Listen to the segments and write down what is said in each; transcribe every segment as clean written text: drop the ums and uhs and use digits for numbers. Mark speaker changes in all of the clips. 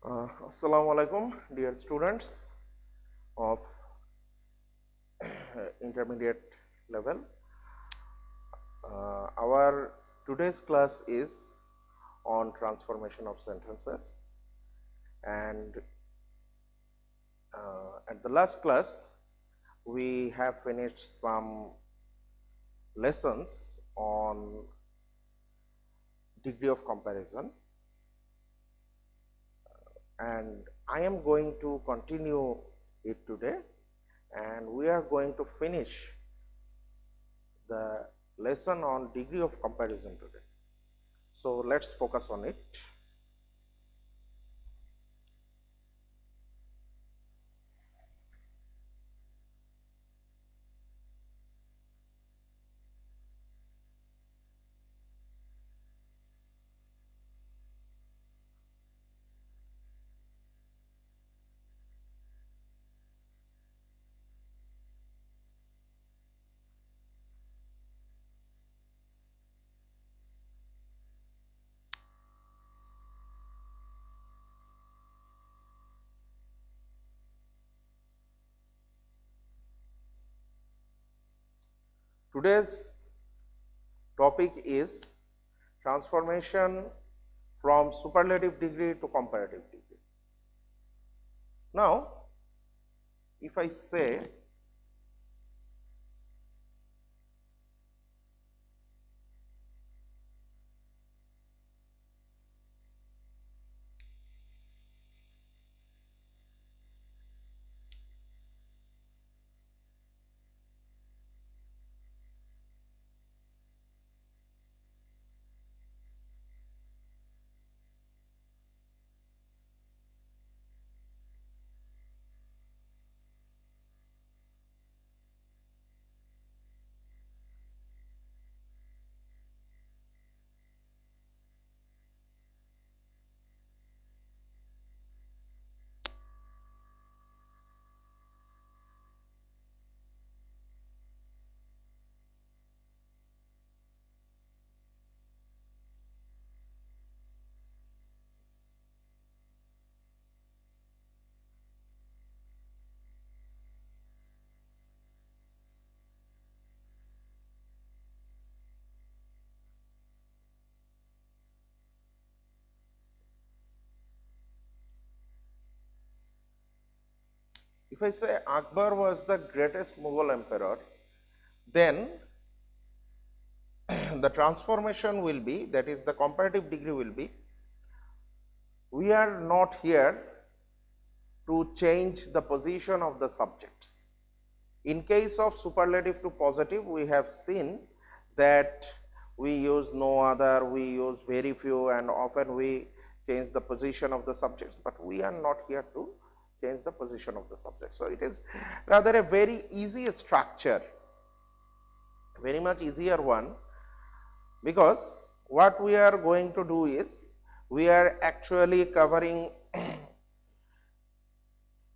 Speaker 1: Assalamu alaikum, dear students of intermediate level. Our today's class is on transformation of sentences, and at the last class we have finished some lessons on degree of comparison, and I am going to continue it today, and we are going to finish the lesson on degree of comparison today. So let's focus on it. Today's topic is transformation from superlative degree to comparative degree. Now, if I say Akbar was the greatest Mughal emperor, then the transformation will be, that is the comparative degree will be, we are not here to change the position of the subjects. In case of superlative to positive, we have seen that we use no other, we use very few, and often we change the position of the subjects, but we are not here to change the position of the subject. So it is rather a very easy structure, very much easier one, because what we are going to do is we are actually covering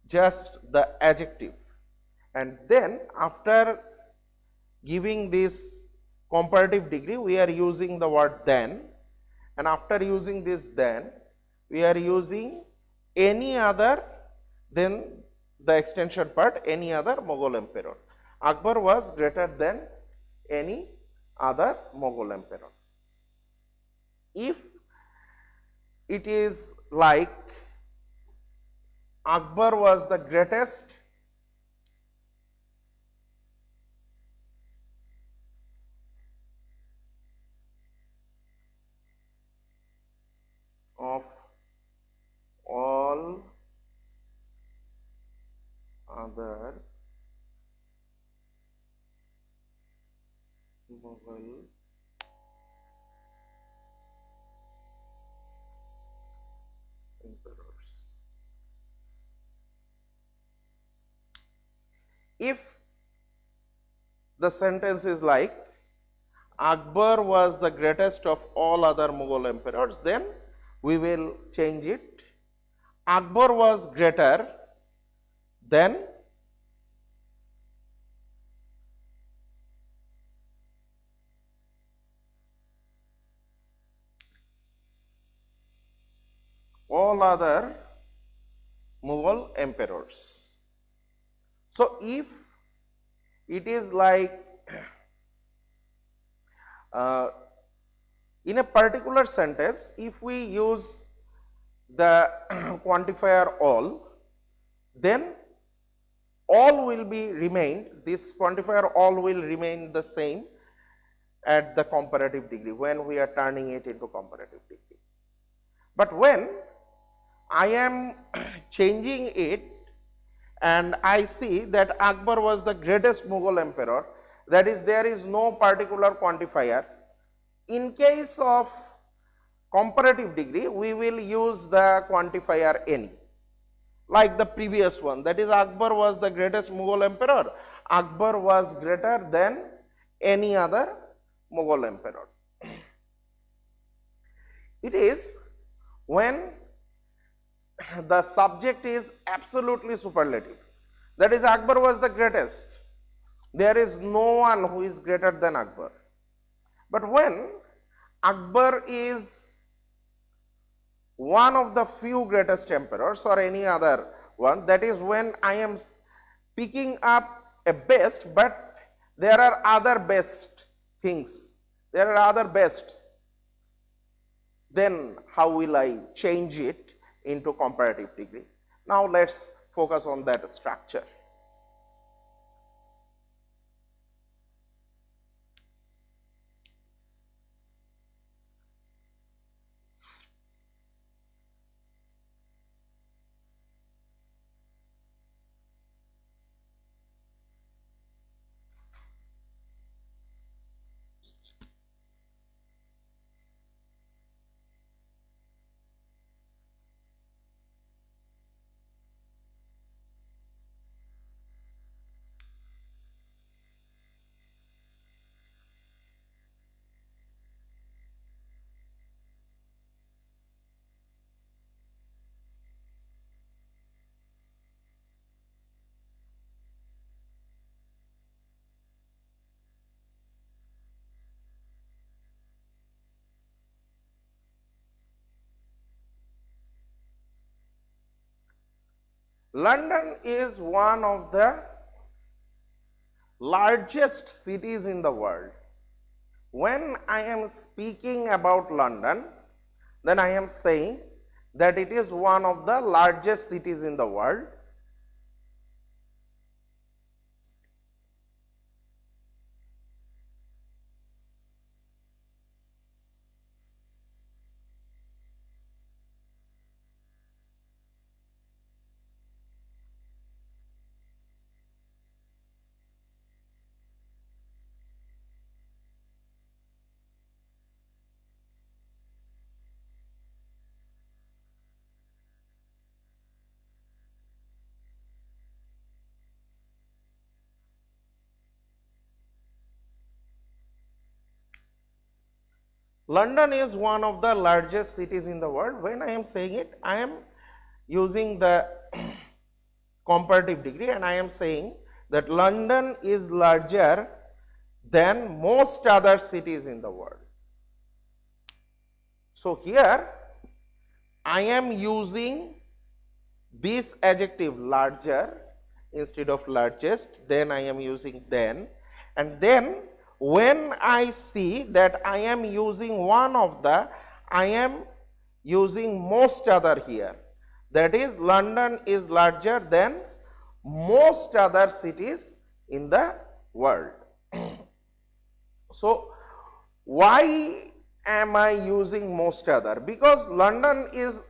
Speaker 1: just the adjective, and then after giving this comparative degree we are using the word then, and after using this then we are using any other than the extension part, any other Mughal emperor. Akbar was greater than any other Mughal emperor. If it is like Akbar was the greatest of all other Mughal emperors. If the sentence is like Akbar was the greatest of all other Mughal emperors, then we will change it. Akbar was greater than all other Mughal emperors. So if it is like in a particular sentence, if we use the quantifier all, then all will be remained, this quantifier all will remain the same at the comparative degree when we are turning it into comparative degree. But when I am changing it and I see that Akbar was the greatest Mughal emperor, that is, there is no particular quantifier. In case of comparative degree, we will use the quantifier any, like the previous one, that is, Akbar was the greatest Mughal emperor. Akbar was greater than any other Mughal emperor. It is when the subject is absolutely superlative, that is, Akbar was the greatest. There is no one who is greater than Akbar. But when Akbar is one of the few greatest emperors or any other one, that is when I am picking up a best, but there are other best things, there are other bests, then how will I change it into comparative degree? Now let us focus on that structure. London is one of the largest cities in the world. When I am speaking about London, then I am saying that it is one of the largest cities in the world. London is one of the largest cities in the world. When I am saying it, I am using the comparative degree and I am saying that London is larger than most other cities in the world. So here I am using this adjective larger instead of largest, then I am using than, and then when I see that I am using one of the, I am using most other here. That is, London is larger than most other cities in the world. So why am I using most other? Because London is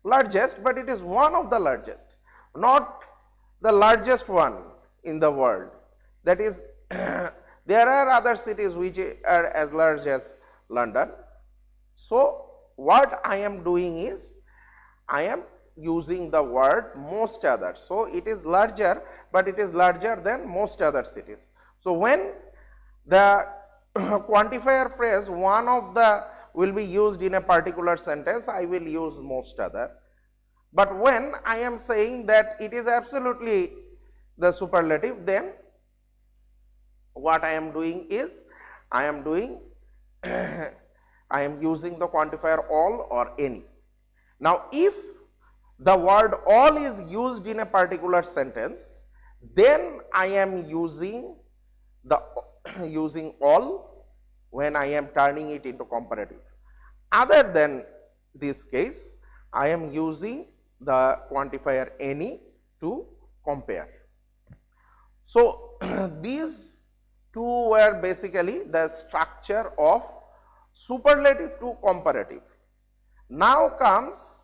Speaker 1: largest, but it is one of the largest, not the largest one in the world. That is, there are other cities which are as large as London. So what I am doing is, I am using the word most other. So it is larger, but it is larger than most other cities. So when the quantifier phrase one of the will be used in a particular sentence, I will use most other. But when I am saying that it is absolutely the superlative, then what I am doing is, I am using the quantifier all or any. Now if the word all is used in a particular sentence, then I am using the using all when I am turning it into comparative. Other than this case, I am using the quantifier any to compare. So these two were basically the structure of superlative to comparative. Now comes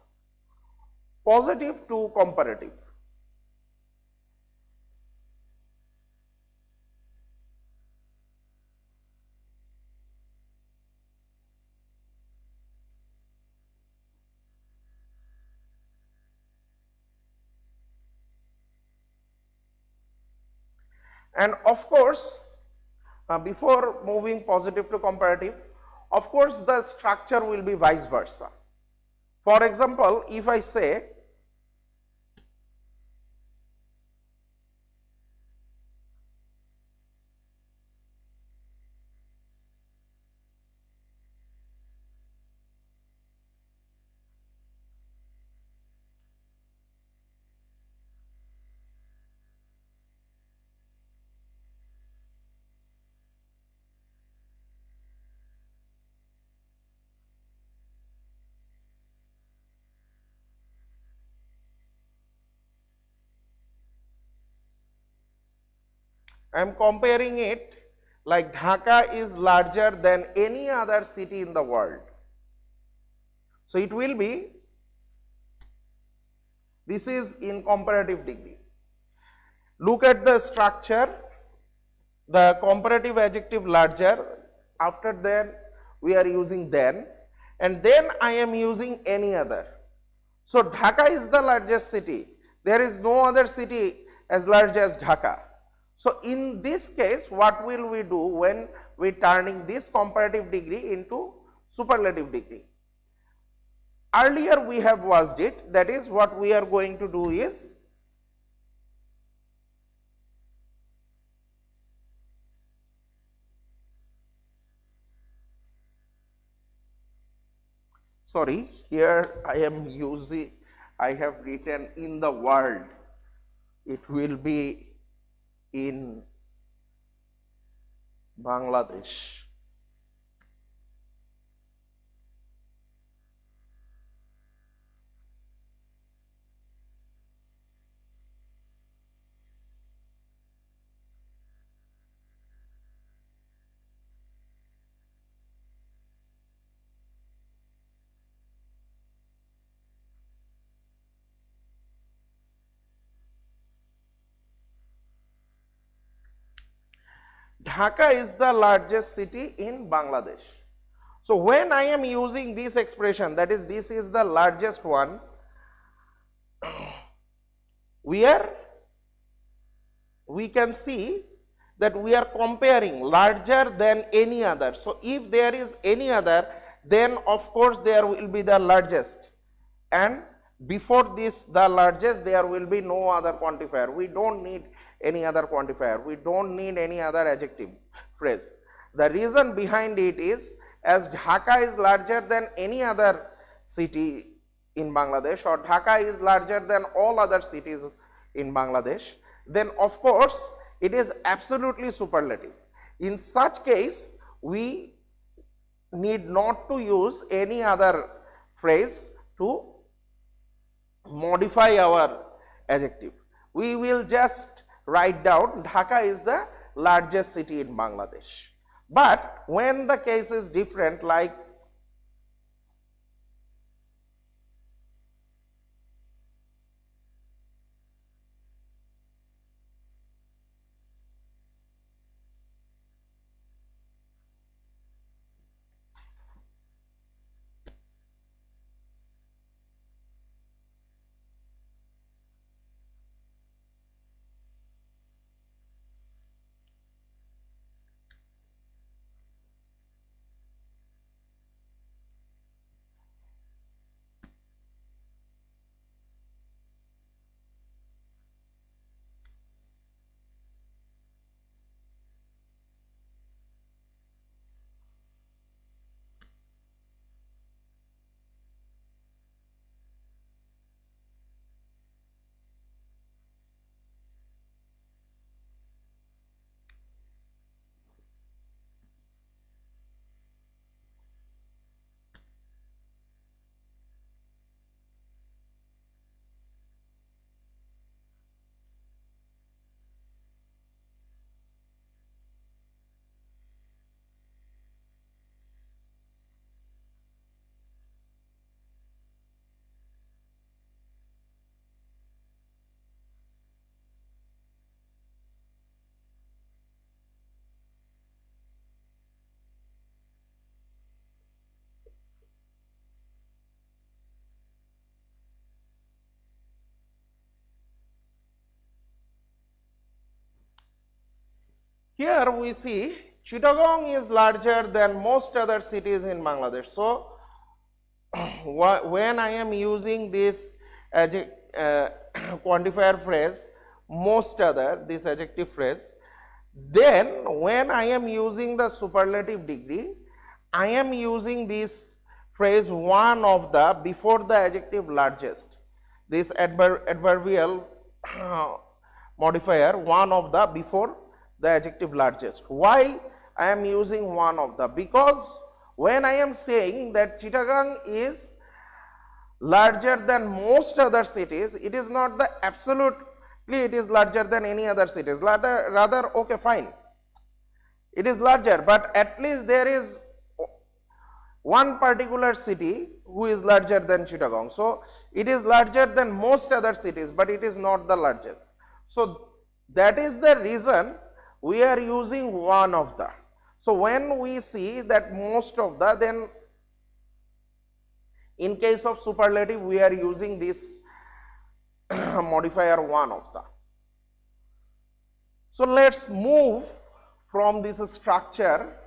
Speaker 1: positive to comparative. And of course, before moving positive to comparative, of course the structure will be vice versa. For example, if I say I am comparing it like Dhaka is larger than any other city in the world. So it will be, this is in comparative degree. Look at the structure, the comparative adjective larger, after that we are using then, and then I am using any other. So Dhaka is the largest city. There is no other city as large as Dhaka. So in this case, what will we do when we turning this comparative degree into superlative degree? Earlier we have watched it, that is what we are going to do is, sorry, here I am using, I have written in the world, it will be in Bangladesh. Dhaka is the largest city in Bangladesh. So when I am using this expression, that is, this is the largest one, we can see that we are comparing larger than any other. So if there is any other, then of course there will be the largest, and before this the largest there will be no other quantifier. We don't need any other quantifier, we don't need any other adjective phrase. The reason behind it is, as Dhaka is larger than any other city in Bangladesh, or Dhaka is larger than all other cities in Bangladesh, then of course it is absolutely superlative. In such case, we need not to use any other phrase to modify our adjective. We will just write down Dhaka is the largest city in Bangladesh. But when the case is different, like Here we see Chittagong is larger than most other cities in Bangladesh. So, when I am using this quantifier phrase, most other, this adjective phrase, then when I am using the superlative degree, I am using this phrase one of the before the adjective largest, this adverbial modifier one of the before the adjective largest. Why I am using one of the? Because when I am saying that Chittagong is larger than most other cities, it is not the absolutely it is larger than any other cities. Rather, okay, fine, it is larger, but at least there is one particular city who is larger than Chittagong. So, it is larger than most other cities, but it is not the largest. So, that is the reason we are using one of the. So, when we see that most of the, then in case of superlative we are using this modifier one of the. So, let us move from this structure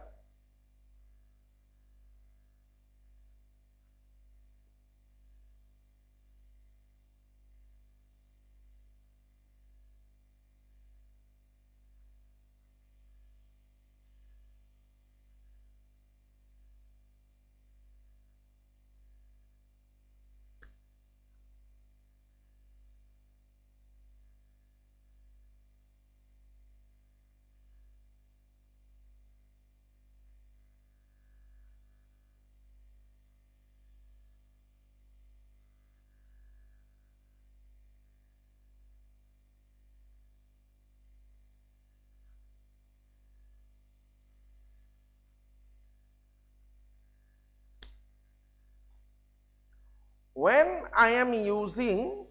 Speaker 1: when I am using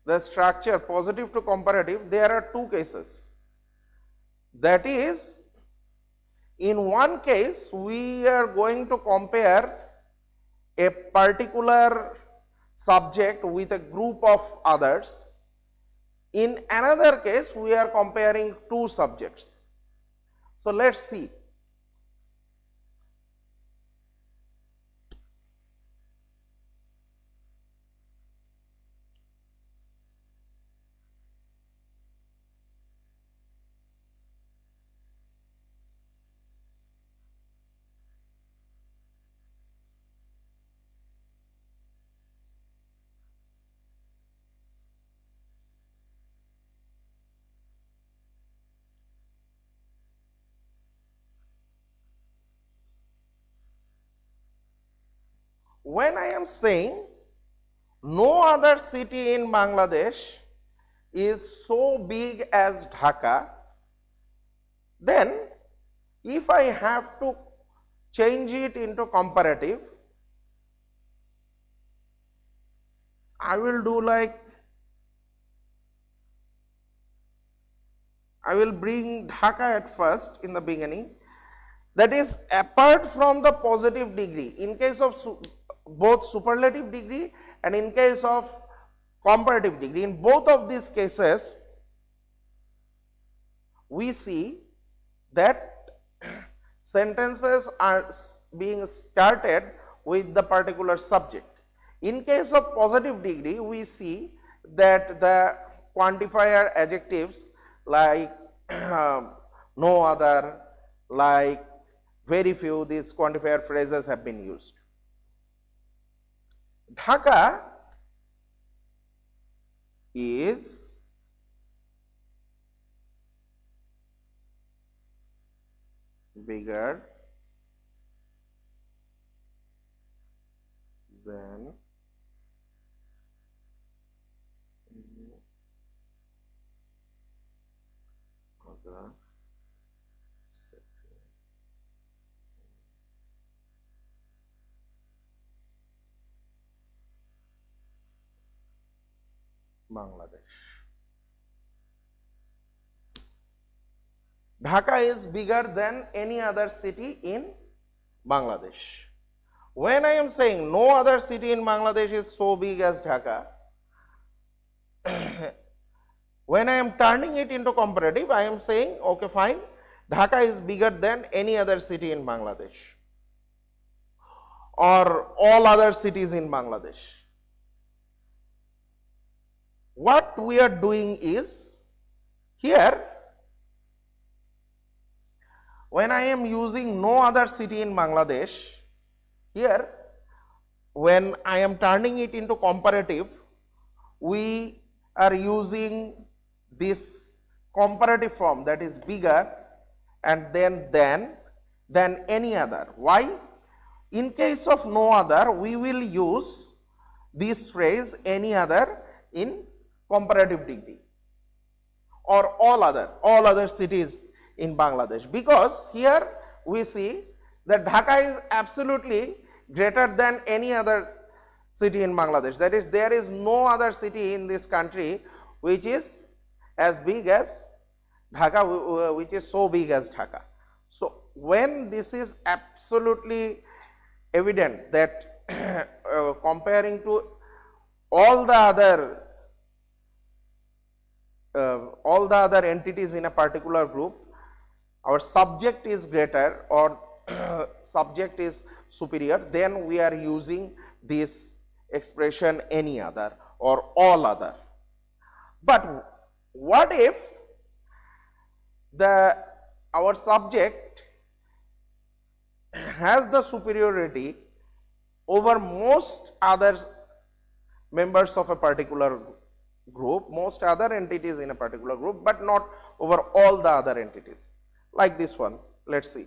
Speaker 1: the structure positive to comparative, there are two cases. That is, in one case we are going to compare a particular subject with a group of others. In another case we are comparing two subjects. So, let us see. When I am saying no other city in Bangladesh is so big as Dhaka, then if I have to change it into comparative, I will do like, I will bring Dhaka at first in the beginning. That is, apart from the positive degree, in case of both superlative degree and in case of comparative degree, in both of these cases we see that sentences are being started with the particular subject. In case of positive degree, we see that the quantifier adjectives like no other, like very few, these quantifier phrases have been used. Dhaka is bigger than other city in Bangladesh. Dhaka is bigger than any other city in Bangladesh. When I am saying no other city in Bangladesh is so big as Dhaka, when I am turning it into comparative, I am saying, okay, fine, Dhaka is bigger than any other city in Bangladesh or all other cities in Bangladesh. What we are doing is, here when I am using no other city in Bangladesh, here when I am turning it into comparative, we are using this comparative form, that is bigger and then than any other. Why? In case of no other, we will use this phrase any other in comparative degree, or all other cities in Bangladesh, because here we see that Dhaka is absolutely greater than any other city in Bangladesh. That is, there is no other city in this country which is as big as Dhaka, which is so big as Dhaka. So when this is absolutely evident that comparing to all the other entities in a particular group, our subject is greater or subject is superior, then we are using this expression any other or all other. But what if our subject has the superiority over most other members of a particular group, most other entities in a particular group, but not over all the other entities? Like this one, let's see.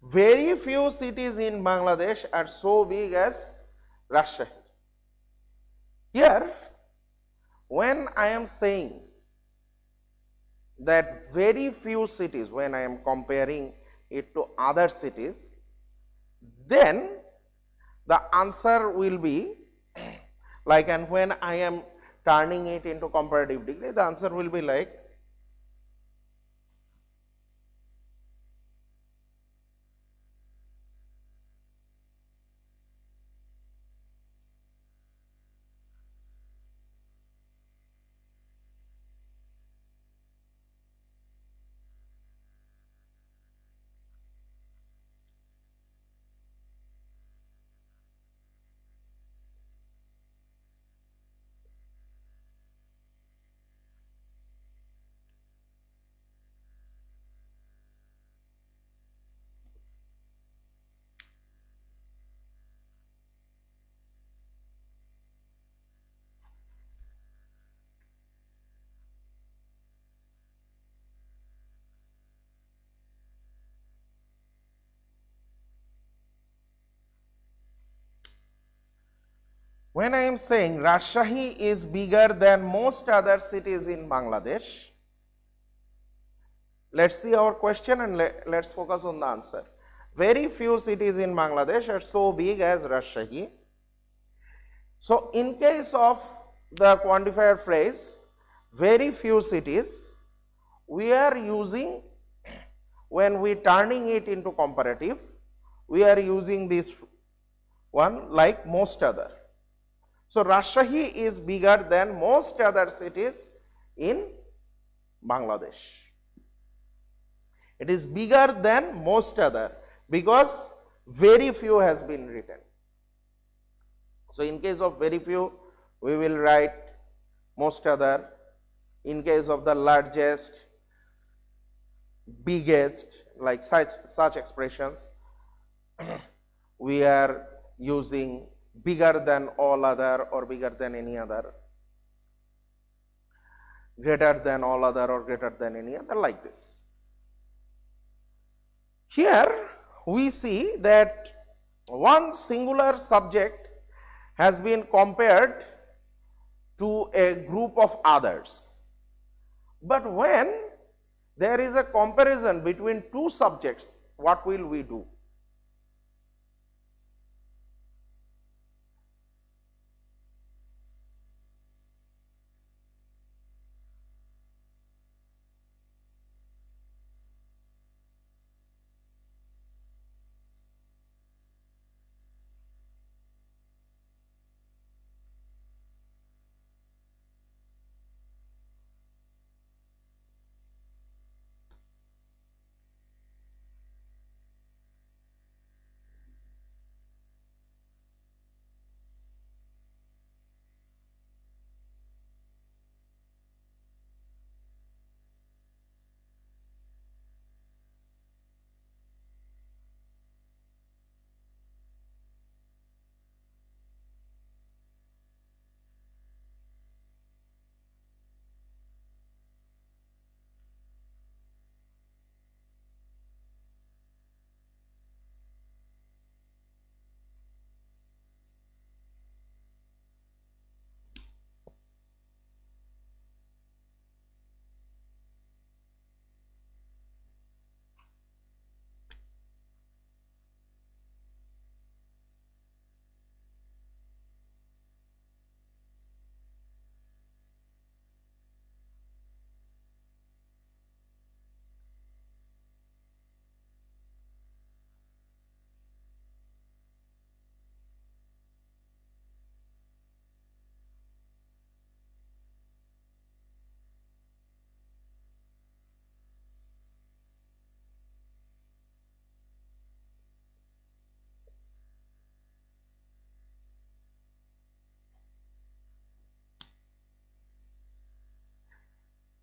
Speaker 1: Very few cities in Bangladesh are so big as Rajshahi. Here, when I am saying that very few cities, when I am comparing it to other cities, then the answer will be like, and when I am turning it into comparative degree, the answer will be like When I am saying Rajshahi is bigger than most other cities in Bangladesh, let's see our question and let's focus on the answer. Very few cities in Bangladesh are so big as Rajshahi. So in case of the quantifier phrase, very few cities, we are using, when we turning it into comparative, we are using this one like most other. So Rajshahi is bigger than most other cities in Bangladesh. It is bigger than most other because very few has been written. So in case of very few, we will write most other. In case of the largest, biggest, like such expressions, we are using bigger than all other or bigger than any other, greater than all other or greater than any other, like this. Here we see that one singular subject has been compared to a group of others. But when there is a comparison between two subjects, what will we do?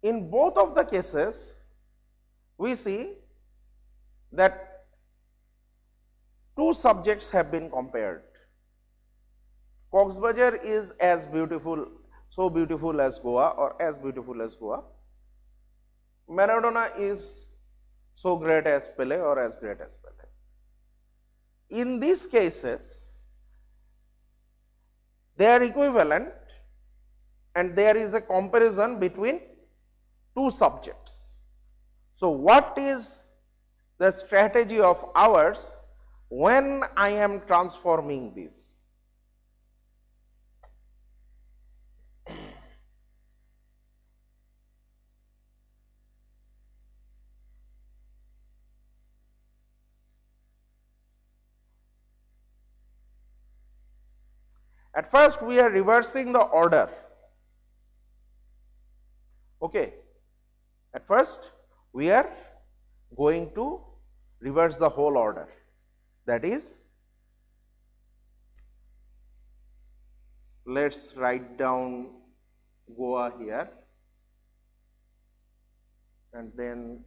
Speaker 1: In both of the cases, we see that two subjects have been compared. Coxsbazar is as beautiful, so beautiful as Goa or as beautiful as Goa. Maradona is so great as Pele or as great as Pele. In these cases, they are equivalent and there is a comparison between two subjects. So what is the strategy of ours when I am transforming this? At first we are reversing the order. Okay. At first we are going to reverse the whole order. That is, let's write down Goa here and then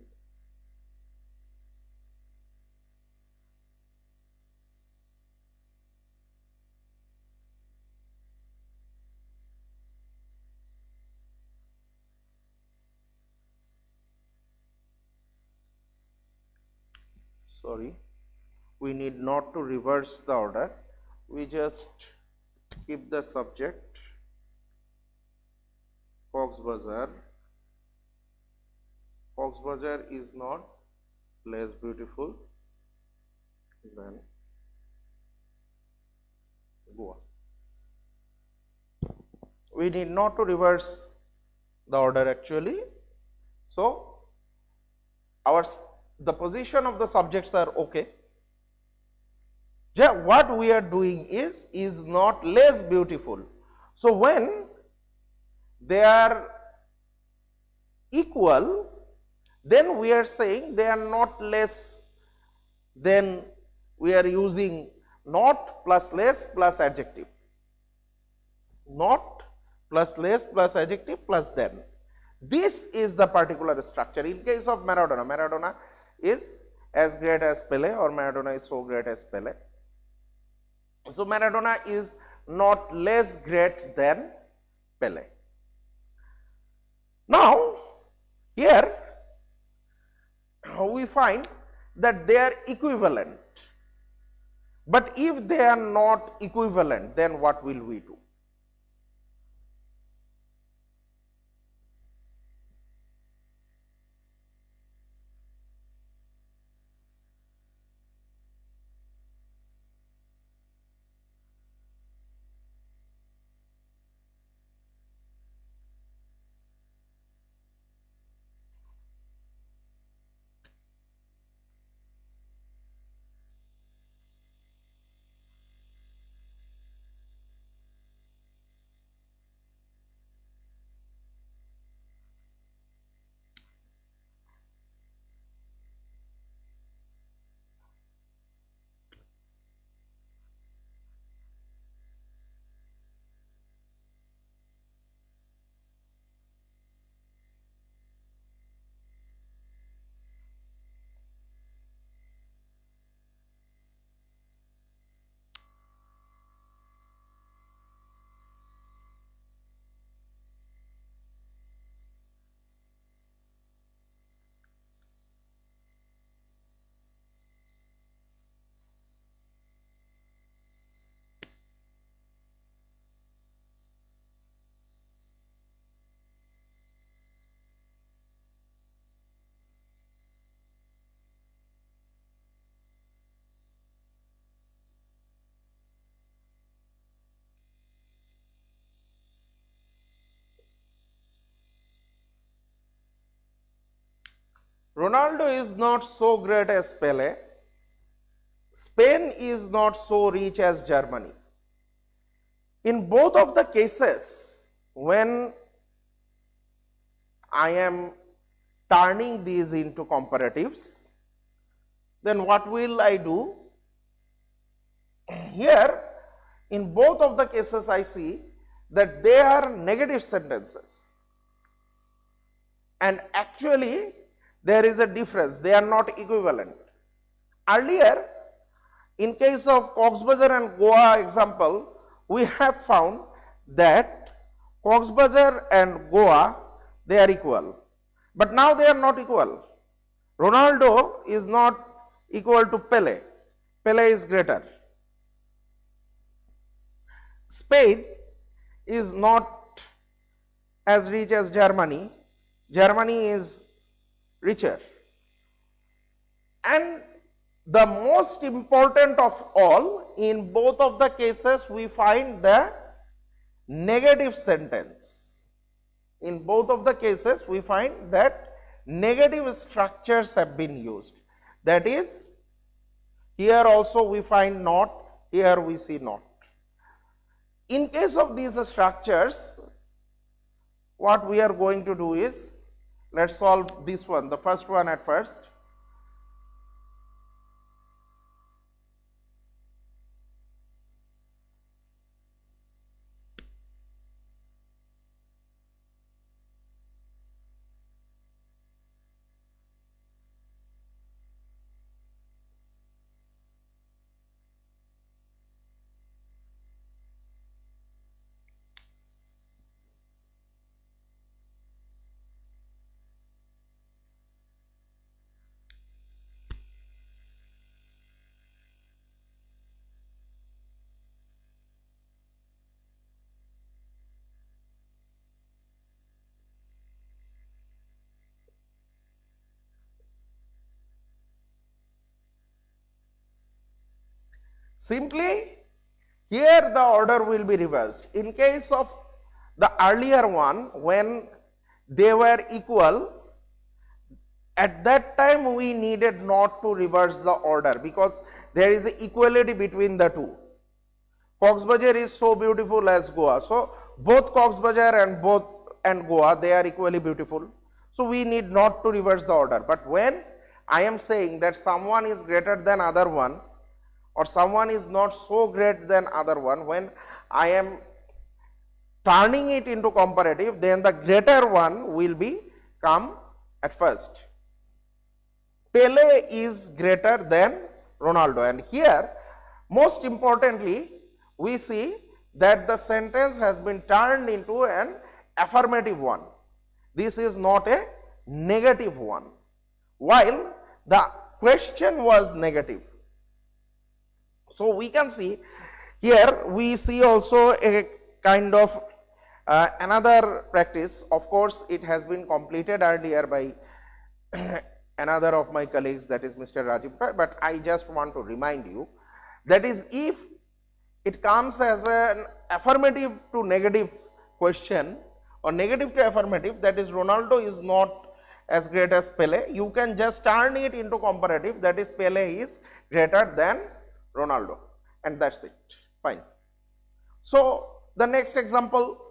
Speaker 1: we need not to reverse the order, we just keep the subject Cox Bazar. Cox Bazar is not less beautiful than Goa. We need not to reverse the order actually. So, the position of the subjects are okay. What we are doing is not less beautiful. So, when they are equal, then we are saying they are not less, then we are using not plus less plus adjective, not plus less plus adjective plus then. This is the particular structure. In case of Maradona, Maradona is as great as Pele, or Maradona is so great as Pele. So, Maradona is not less great than Pele. Now, here we find that they are equivalent, but if they are not equivalent, then what will we do? Ronaldo is not so great as Pele. Spain is not so rich as Germany. In both of the cases, when I am turning these into comparatives, then what will I do? Here, in both of the cases, I see that they are negative sentences, and actually there is a difference, they are not equivalent. Earlier, in case of Cox Bazar and Goa example, we have found that Cox Bazar and Goa, they are equal, but now they are not equal. Ronaldo is not equal to Pele, Pele is greater. Spain is not as rich as Germany, Germany is richer. And the most important of all, in both of the cases we find the negative sentence. In both of the cases we find that negative structures have been used. That is, here also we find not, here we see not. In case of these structures, what we are going to do is, let us solve this one, the first one at first. Simply here the order will be reversed. In case of the earlier one, when they were equal, at that time we needed not to reverse the order because there is equality between the two. Cox's is so beautiful as Goa. So both Cox's and Goa, they are equally beautiful. So we need not to reverse the order. But when I am saying that someone is greater than other one, or someone is not so great than other one, when I am turning it into comparative, then the greater one will be come at first. Pele is greater than Ronaldo, and here most importantly we see that the sentence has been turned into an affirmative one. This is not a negative one, while the question was negative. So we can see here, we see also a kind of another practice. Of course, it has been completed earlier by another of my colleagues, that is Mr. Rajiv Pai, but I just want to remind you, that is, if it comes as an affirmative to negative question or negative to affirmative, that is Ronaldo is not as great as Pele, you can just turn it into comparative, that is Pele is greater than Ronaldo, and that's it. Fine. So the next example,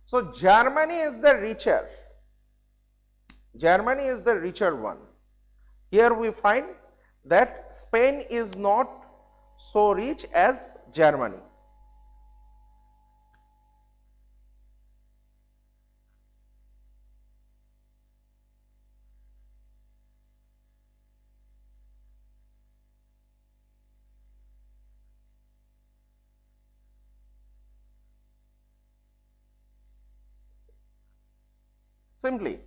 Speaker 1: so Germany is the richer. Germany is the richer one. Here we find that Spain is not so rich as Germany. Simply,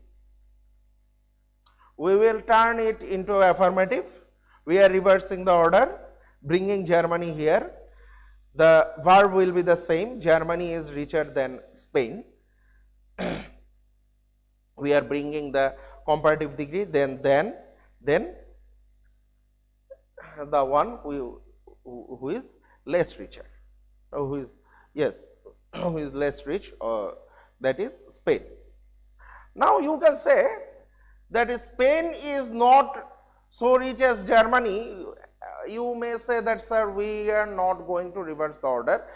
Speaker 1: we will turn it into affirmative. We are reversing the order, bringing Germany here. The verb will be the same. Germany is richer than Spain. We are bringing the comparative degree, then the one who is less richer, who is, yes, who is less rich, that is Spain. Now you can say that Spain is not so rich as Germany. You may say that, sir, we are not going to reverse the order.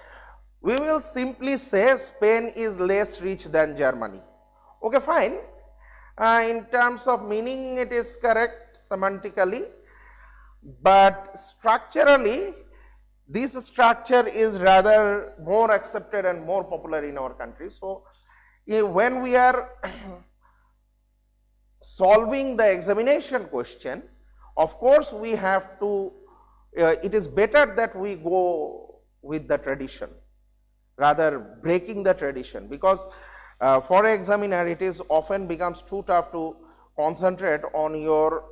Speaker 1: We will simply say Spain is less rich than Germany. Okay, fine. In terms of meaning, it is correct semantically, but structurally, this structure is rather more accepted and more popular in our country. So when we are solving the examination question, of course we have to, it is better that we go with the tradition rather breaking the tradition, because for an examiner it is often becomes too tough to concentrate on your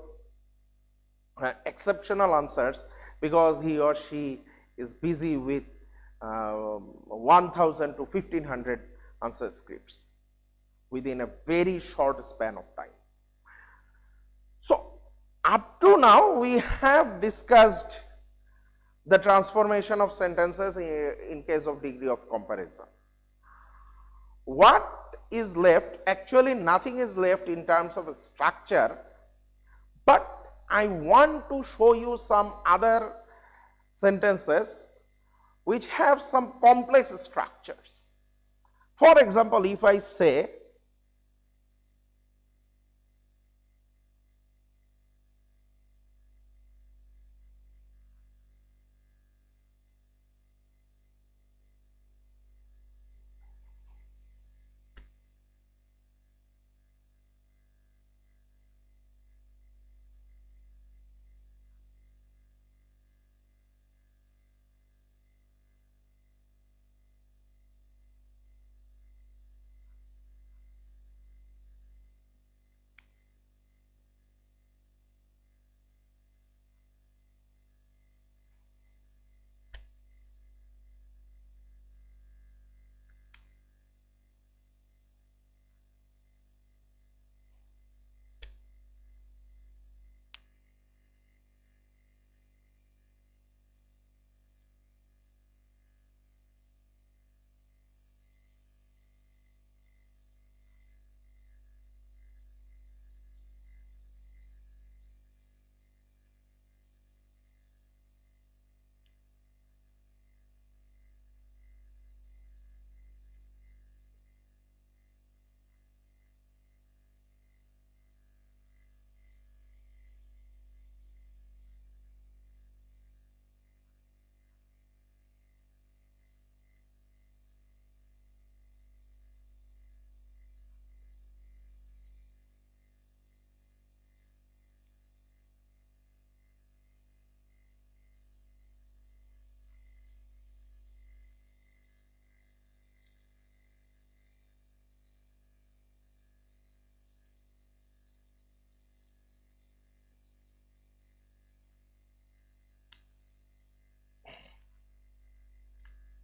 Speaker 1: exceptional answers, because he or she is busy with 1000 to 1500 answer scripts within a very short span of time. So up to now we have discussed the transformation of sentences in case of degree of comparison. What is left? Actually nothing is left in terms of a structure, but I want to show you some other sentences which have some complex structures. For example, if I say,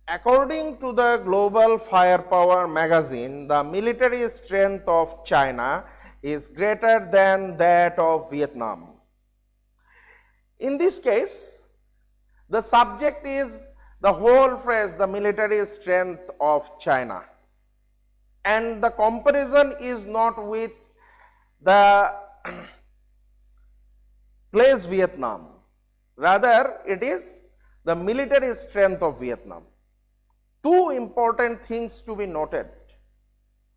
Speaker 1: According to the Global Firepower magazine, the military strength of China is greater than that of Vietnam. In this case, the subject is the whole phrase, the military strength of China. And the comparison is not with the place Vietnam. Rather, it is the military strength of Vietnam. Two important things to be noted.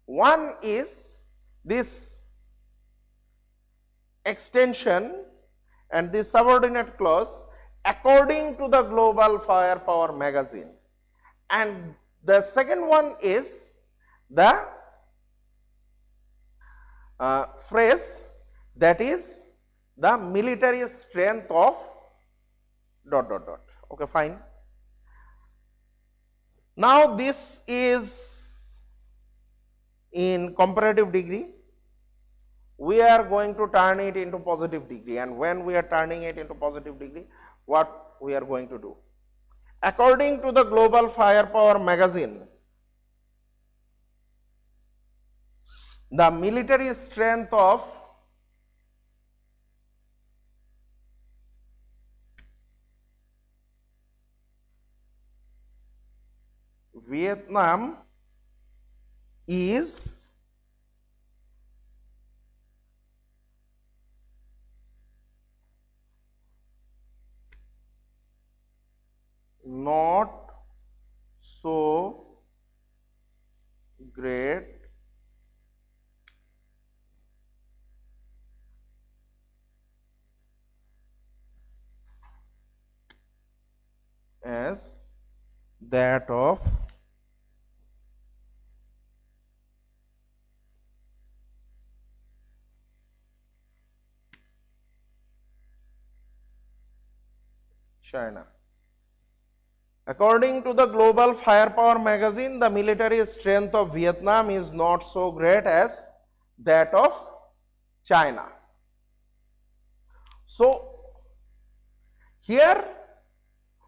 Speaker 1: One is this extension and this subordinate clause according to the Global Firepower magazine. And the second one is the phrase that is the military strength of ... Okay, fine. Now this is in comparative degree. We are going to turn it into positive degree, and when we are turning it into positive degree, what we are going to do? According to the Global Firepower magazine, the military strength of Vietnam is not so great as that of China. According to the Global Firepower magazine, the military strength of Vietnam is not so great as that of China. So here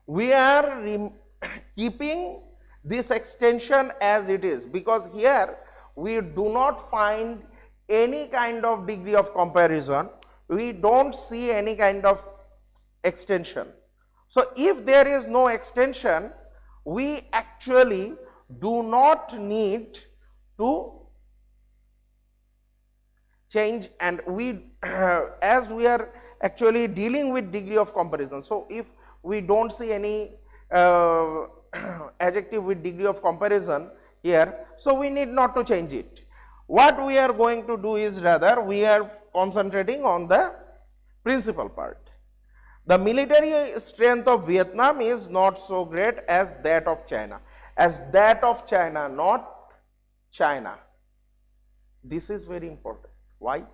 Speaker 1: we are keeping this extension as it is, because here we do not find any kind of degree of comparison. We don't see any kind of extension. So if there is no extension, we actually do not need to change, and we as we are actually dealing with degree of comparison. So if we don't see any adjective with degree of comparison here, so we need not to change it. What we are going to do is, rather we are concentrating on the principal part. The military strength of Vietnam is not so great as that of China. As that of China, not China. This is very important. Why?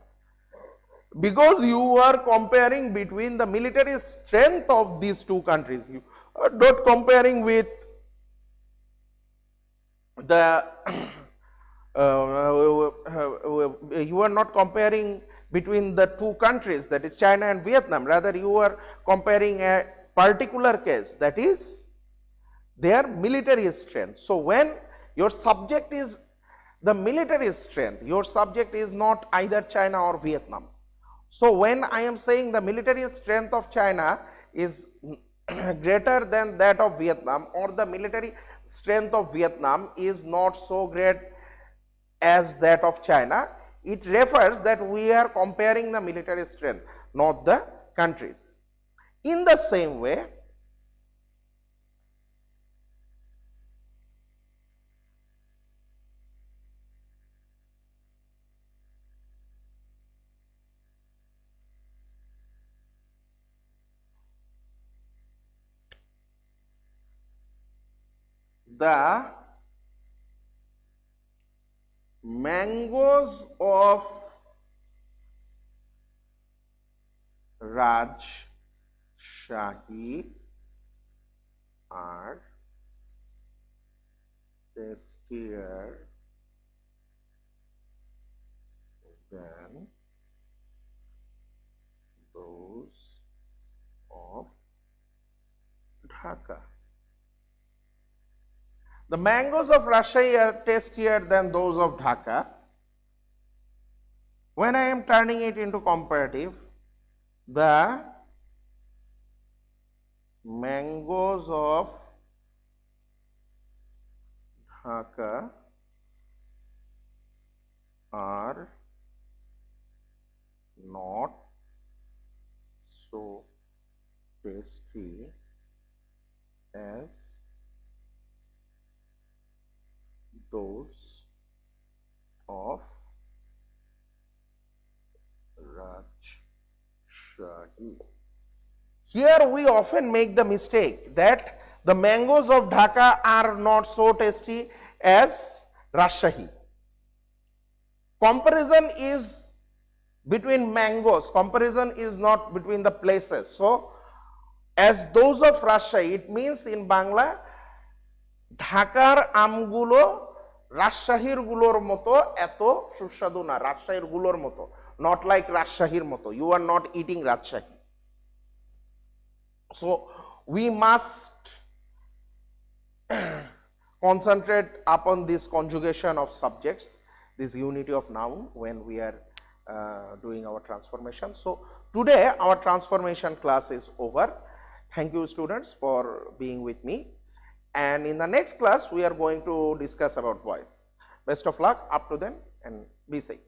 Speaker 1: Because you are comparing between the military strength of these two countries. You are not comparing with the you are not comparing between the two countries, that is China and Vietnam. Rather, you are comparing a particular case, that is their military strength. So when your subject is the military strength, your subject is not either China or Vietnam. So when I am saying the military strength of China is greater than that of Vietnam, or the military strength of Vietnam is not so great as that of China, it refers that we are comparing the military strength, not the countries. In the same way, the mangoes of Rajshahi are tastier than those of Dhaka. The mangoes of Rajshahi are tastier than those of Dhaka. When I am turning it into comparative, the mangoes of Dhaka are not so tasty as those of Rajshahi. Here we often make the mistake that the mangoes of Dhaka are not so tasty as Rajshahi. Comparison is between mangoes, comparison is not between the places. So, as those of Rajshahi, it means in Bangla, ঢাকার আমগুলো রাজশাহীর গুলোর মতো এত সুস্বাদু না, রাজশাহীর গুলোর মতো, not like রাজশাহীর মতো. You are not eating Rajshahi. So we must concentrate upon this conjugation of subjects, this unity of noun when we are doing our transformation. So today our transformation class is over. Thank you students for being with me. And in the next class, we are going to discuss about voice. Best of luck up to then and be safe.